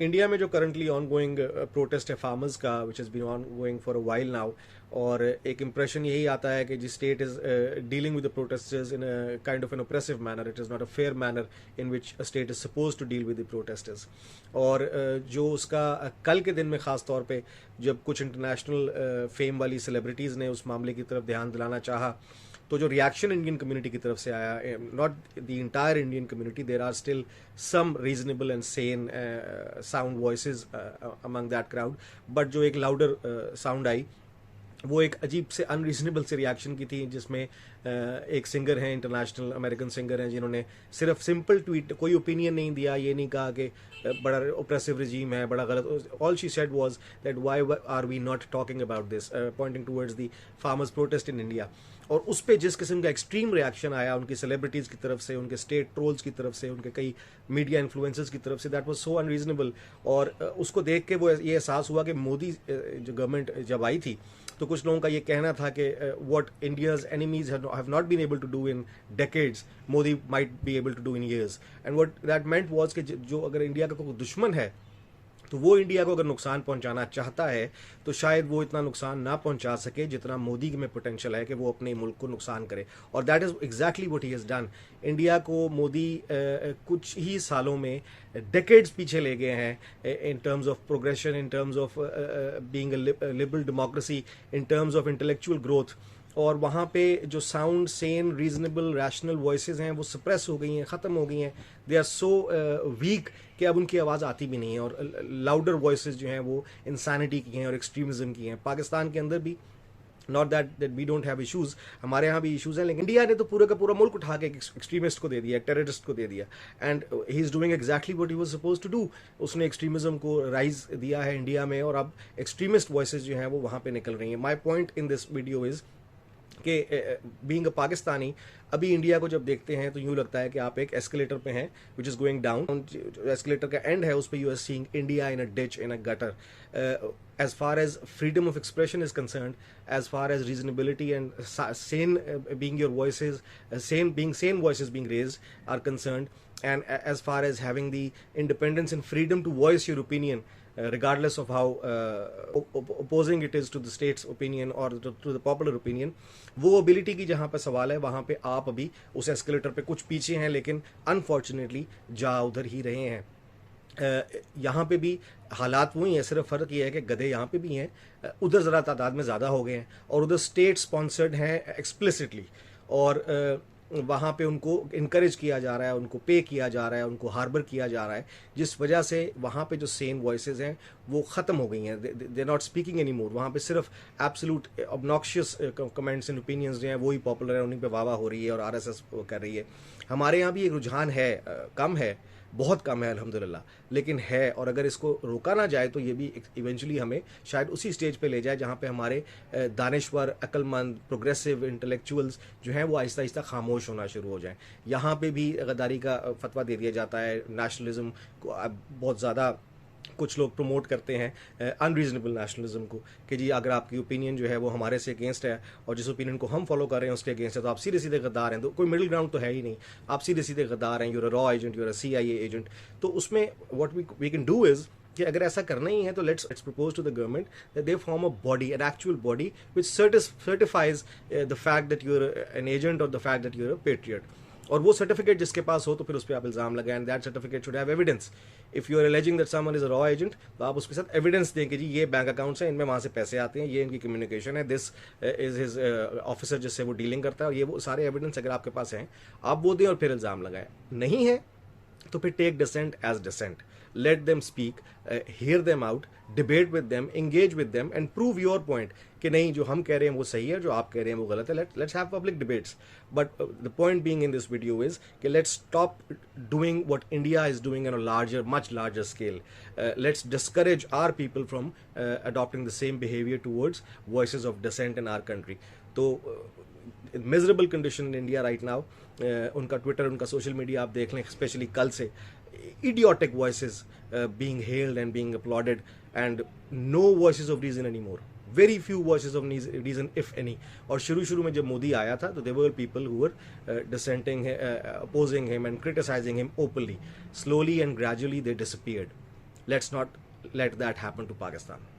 India में जो currently on going protest है फार्मर्स का, which is been on going for a while now, और एक इम्प्रेशन यही आता है कि जी state is dealing with the protesters in a kind of an oppressive manner. It is not a fair manner in which a state is suppose to deal with the protesters. और जो उसका कल के दिन में ख़ास तौर पे जब कुछ इंटरनेशनल फेम वाली सेलिब्रिटीज़ ने उस मामले की तरफ ध्यान दिलाना चाहा, तो जो रिएक्शन इंडियन कम्युनिटी की तरफ से आया, not the entire Indian community, there are still some reasonable and sane sound voices among that crowd, but जो एक लाउडर साउंड आई वो एक अजीब से अनरीजनेबल से रिएक्शन की थी, जिसमें एक सिंगर हैं, इंटरनेशनल अमेरिकन सिंगर हैं, जिन्होंने सिर्फ सिंपल ट्वीट, कोई ओपिनियन नहीं दिया, ये नहीं कहा कि बड़ा ओप्रेसिव रिजीम है, बड़ा गलत. All she said was that why are we not talking about this, pointing towards the farmers protest in India. और उस पर जिस किस्म का एक्सट्रीम रिएक्शन आया उनकी सेलिब्रिटीज़ की तरफ से, उनके स्टेट ट्रोल्स की तरफ से, उनके कई मीडिया इन्फ्लुएंसर्स की तरफ से, दैट वाज सो अनरीजनेबल. और उसको देख के वो ये एहसास हुआ कि मोदी जो गवर्नमेंट जब आई थी, तो कुछ लोगों का ये कहना था कि what India's enemies have not been able to do in decades, Modi might be able to do in years. And what that meant was कि जो अगर इंडिया का कोई दुश्मन है, तो वो इंडिया को अगर नुकसान पहुंचाना चाहता है तो शायद वो इतना नुकसान ना पहुंचा सके जितना मोदी में पोटेंशियल है कि वो अपने मुल्क को नुकसान करे. और that is exactly what he has done. India को मोदी कुछ ही सालों में डेकेड्स पीछे ले गए हैं in terms of progression, in terms of being a liberal democracy, in terms of intellectual growth. और वहाँ पे जो sound Sen reasonable rational voices हैं वो सप्रेस हो गई हैं, ख़त्म हो गई हैं. दे आर सो वीक कि अब उनकी आवाज़ आती भी नहीं है. और लाउडर वॉइसेस जो हैं वो इंसानिटी की हैं और एक्सट्रीमिज्म की हैं. पाकिस्तान के अंदर भी, not that we don't have issues, हमारे यहाँ भी इशूज़ हैं, लेकिन इंडिया ने तो पूरा का पूरा मुल्क उठा के एक एक्सट्रीमिस्ट को दे दिया, एक टेररिस्ट को दे दिया. And he is doing exactly what he was suppose to do. उसने एक्सट्रीमिज्म को राइज दिया है इंडिया में, और अब एक्सट्रीमिस्ट वॉइसेस जो हैं वो वहाँ पे निकल रही हैं. My point in this video is कि बीइंग अ पाकिस्तानी, अभी इंडिया को जब देखते हैं तो यूँ लगता है कि आप एक एस्केलेटर पे हैं which is going down. Escalator का एंड है उस पर you are seeing India in a ditch, in a gutter. as far as freedom of expression is concerned, as far as reasonability and sane being your voices, sane voices being raised are concerned, and as far as having the independence and freedom to voice your opinion, regardless of how opposing it is to the state's opinion or to the popular opinion, वो ability की जहाँ पे सवाल है वहाँ पे आप अभी उस escalator पे कुछ पीछे हैं, लेकिन unfortunately जा उधर ही रहे हैं. यहाँ पे भी हालात वही हैं, सिर्फ फ़र्क ये है कि गधे यहाँ पे भी हैं, उधर ज़रा तादाद में ज़्यादा हो गए हैं, और उधर स्टेट स्पॉन्सर्ड हैं एक्सप्लिसिटली. और वहाँ पे उनको इनकरेज किया जा रहा है, उनको पे किया जा रहा है, उनको हार्बर किया जा रहा है, जिस वजह से वहाँ पे जो सेन वॉइसेस हैं वो ख़त्म हो गई हैं. They not speaking any more. वहाँ पे सिर्फ absolute obnoxious comments and opinions जो हैं वही पॉपुलर हैं, उन्हीं पे वाह हो रही है और आरएसएस कर रही है. हमारे यहाँ भी एक रुझान है, कम है, बहुत कम है अल्हम्दुलिल्लाह, लेकिन है. और अगर इसको रोका ना जाए तो ये भी इवेंचुअली हमें शायद उसी स्टेज पे ले जाए जहाँ पे हमारे दानिश्वर, अक्लमंद, प्रोग्रेसिव इंटेलेक्चुअल्स जो हैं वो आहिस्ता आहिस्ता खामोश होना शुरू हो जाएं. यहाँ पे भी गद्दारी का फतवा दे दिया जाता है, नेशनलिज्म को बहुत ज़्यादा कुछ लोग प्रमोट करते हैं, अनरीजनेबल नेशनलिज्म को, कि जी अगर आपकी ओपिनियन जो है वो हमारे से अगेंस्ट है और जिस ओपिनियन को हम फॉलो कर रहे हैं उसके अगेंस्ट है, तो आप सीधे सीधे गद्दार हैं. तो कोई मिडिल ग्राउंड तो है ही नहीं, आप सीधे सीधे गद्दार हैं, यूर अ रॉ agent, you're a CIA agent. तो उसमें what we can do is कि अगर ऐसा करना ही है तो let's propose to the government that they form a body, an actual body which certifies the fact that you're an agent और the fact that you're a patriot. और वो सर्टिफिकेट जिसके पास हो तो फिर उस पर आप इल्ज़ाम लगाएं. That certificate should have evidence. If you are alleging that someone is a रॉ एजेंट, तो आप उसके साथ एविडेंस दें कि जी ये बैंक अकाउंट्स हैं, इनमें वहाँ से पैसे आते हैं, ये इनकी कम्युनिकेशन है, दिस इज हिज ऑफिसर जिससे वो डीलिंग करता है, और ये वो सारे एविडेंस अगर आपके पास हैं आप वो दें और फिर इल्ज़ाम लगाएं. नहीं है तो फिर take dissent as dissent, let them speak, hear them out, debate with them, engage with them and prove your point कि नहीं जो हम कह रहे हैं वो सही है, जो आप कह रहे हैं वो गलत है. Let's have public debates. But the point being in this video is कि let's stop doing what India is doing on a larger, much larger scale. Let's discourage our people from adopting the same behavior towards voices of dissent in our country. तो miserable condition in India right now. उनका Twitter, उनका social media आप देख लें, specially कल से idiotic voices being hailed and being applauded, and no voices of reason anymore. Very few voices of reason, if any. और शुरू में जब मोदी आया था तो there were people who were dissenting, opposing him and criticizing him openly. Slowly and gradually they disappeared. Let's not let that happen to Pakistan.